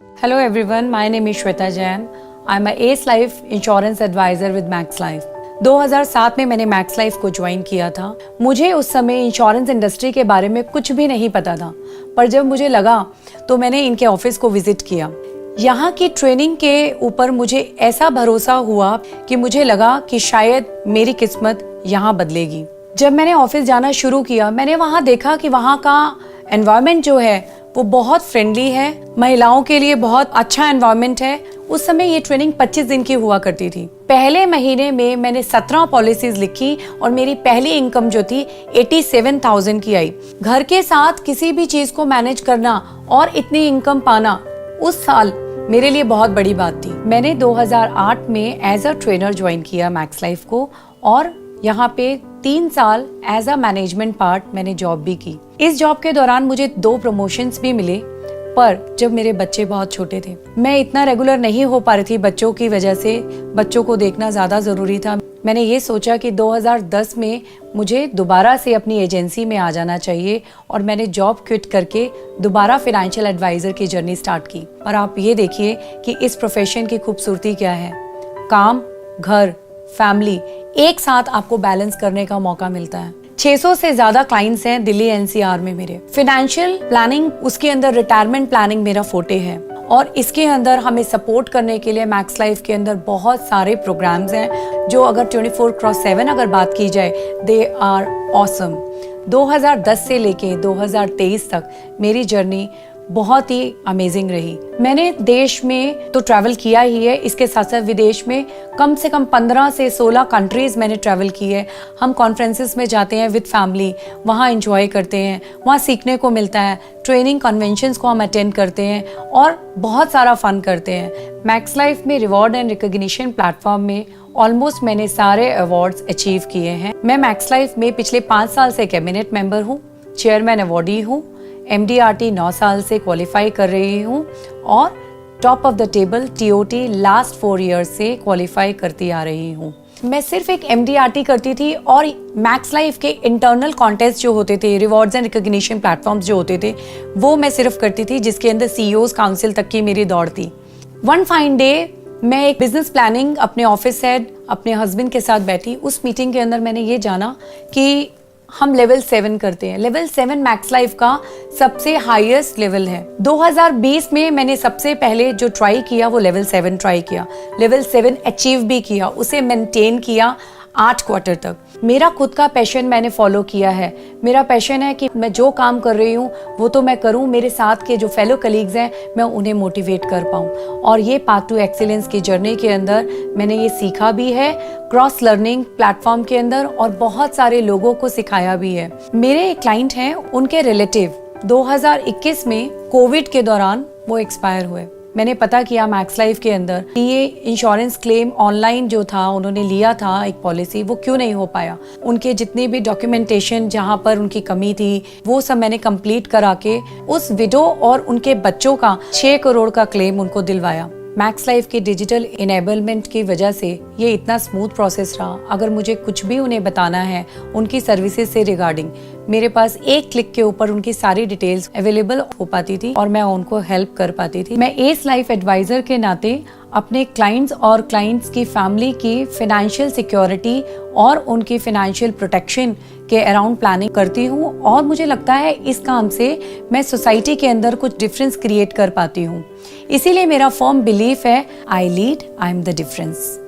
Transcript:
Hello everyone, my name is Shweta Jain. I'm a Ace Life Insurance Advisor with Max Life. 2007 में मैंने max life को join किया था। मुझे उस समय इंश्योरेंस इंडस्ट्री के बारे में कुछ भी नहीं पता था, पर जब मुझे लगा तो मैंने इनके ऑफिस को विजिट किया। यहाँ की ट्रेनिंग के ऊपर मुझे ऐसा भरोसा हुआ कि मुझे लगा कि शायद मेरी किस्मत यहाँ बदलेगी। जब मैंने ऑफिस जाना शुरू किया, मैंने वहाँ देखा कि वहाँ का एनवायरनमेंट जो है वो बहुत फ्रेंडली है, महिलाओं के लिए बहुत अच्छा एनवायरनमेंट है। उस समय ये ट्रेनिंग 25 दिन की हुआ करती थी। पहले महीने में मैंने 17 पॉलिसीज लिखी और मेरी पहली इनकम जो थी 87,000 की आई। घर के साथ किसी भी चीज को मैनेज करना और इतनी इनकम पाना उस साल मेरे लिए बहुत बड़ी बात थी। मैंने 2008 में एज अ ट्रेनर ज्वाइन किया मैक्स लाइफ को और यहाँ पे 3 साल एज अ मैनेजमेंट पार्ट मैंने जॉब भी की। इस जॉब के दौरान मुझे 2 प्रमोशंस भी मिले, पर जब मेरे बच्चे बहुत छोटे थे, मैं इतना रेगुलर नहीं हो पा रही थी। बच्चों की वजह से बच्चों को देखना ज़्यादा ज़रूरी था। मैंने ये सोचा कि 2010 में मुझे दोबारा से अपनी एजेंसी में आ जाना चाहिए और मैंने जॉब क्विट करके दोबारा फाइनेंशियल एडवाइज़र की जर्नी स्टार्ट की। और आप ये देखिए कि इस प्रोफेशन की खूबसूरती क्या है। काम, घर, फैमिली एक साथ आपको बैलेंस करने का मौका मिलता है। 600 से ज्यादा क्लाइंट्स हैं दिल्ली एनसीआर में मेरे। फाइनेंशियल प्लानिंग, उसके अंदर रिटायरमेंट प्लानिंग मेरा फोटे है और इसके अंदर हमें सपोर्ट करने के लिए मैक्स लाइफ के अंदर बहुत सारे प्रोग्राम्स हैं जो अगर 24/7 अगर बात की जाए, दे आर ऑसम। 2010 से लेके 2023 तक मेरी जर्नी बहुत ही अमेजिंग रही। मैंने देश में तो ट्रैवल किया ही है, इसके साथ साथ विदेश में कम से कम 15 से 16 कंट्रीज मैंने ट्रैवल की है। हम कॉन्फ्रेंसेस में जाते हैं विद फैमिली, वहाँ एंजॉय करते हैं, वहाँ सीखने को मिलता है। ट्रेनिंग कन्वेंशंस को हम अटेंड करते हैं और बहुत सारा फन करते हैं। मैक्स लाइफ में रिवॉर्ड एंड रिकॉग्निशन प्लेटफॉर्म में ऑलमोस्ट मैंने सारे अवार्ड्स अचीव किए हैं। मैं मैक्स लाइफ में पिछले 5 साल से कैबिनेट मेंबर हूँ, चेयरमैन अवार्डी हूँ, MDRT 9 साल से क्वालिफाई कर रही हूँ और top of the table TOT last 4 years से क्वालिफाई करती आ रही हूँ। मैं सिर्फ एक MDRT करती थी और मैक्स लाइफ के इंटरनल कॉन्टेस्ट जो होते थे, रिवॉर्ड्स एंड रिकॉग्निशन प्लेटफॉर्म्स जो होते थे, वो मैं सिर्फ करती थी, जिसके अंदर CEOs काउंसिल तक की मेरी दौड़ थी। वन फाइन डे मैं एक बिजनेस प्लानिंग अपने ऑफिस हेड, अपने हस्बैंड के साथ बैठी। उस मीटिंग के अंदर मैंने ये जाना कि हम लेवल 7 करते हैं। लेवल 7 मैक्स लाइफ का सबसे हाईएस्ट लेवल है। 2020 में मैंने सबसे पहले जो ट्राई किया वो लेवल 7 ट्राई किया। लेवल 7 अचीव भी किया, उसे मेंटेन किया 8 क्वार्टर तक। मेरा खुद का पैशन मैंने फॉलो किया है। मेरा पैशन है कि मैं जो काम कर रही हूँ वो तो मैं करूँ, मेरे साथ के जो फेलो कलीग्स हैं मैं उन्हें मोटिवेट कर पाऊँ। और ये पाथ टू एक्सीलेंस की जर्नी के अंदर मैंने ये सीखा भी है क्रॉस लर्निंग प्लेटफॉर्म के अंदर और बहुत सारे लोगों को सिखाया भी है। मेरे एक क्लाइंट हैं, उनके रिलेटिव 2021 में कोविड के दौरान वो एक्सपायर हुए। मैंने पता किया मैक्स लाइफ के अंदर कि ये इंश्योरेंस क्लेम ऑनलाइन जो था उन्होंने लिया था एक पॉलिसी, वो क्यों नहीं हो पाया। उनके जितने भी डॉक्यूमेंटेशन जहां पर उनकी कमी थी वो सब मैंने कंप्लीट करा के उस विडो और उनके बच्चों का 6 करोड़ का क्लेम उनको दिलवाया। मैक्स लाइफ की डिजिटल इनेबलमेंट की वजह से ये इतना स्मूथ प्रोसेस रहा। अगर मुझे कुछ भी उन्हें बताना है उनकी सर्विसेज से रिगार्डिंग, मेरे पास एक क्लिक के ऊपर उनकी सारी डिटेल्स अवेलेबल हो पाती थी और मैं उनको हेल्प कर पाती थी। मैं एस लाइफ एडवाइजर के नाते अपने क्लाइंट्स और क्लाइंट्स की फैमिली की फाइनेंशियल सिक्योरिटी और उनकी फाइनेंशियल प्रोटेक्शन के अराउंड प्लानिंग करती हूँ और मुझे लगता है इस काम से मैं सोसाइटी के अंदर कुछ डिफरेंस क्रिएट कर पाती हूँ। इसीलिए मेरा फर्म बिलीफ है, I lead, I am the difference.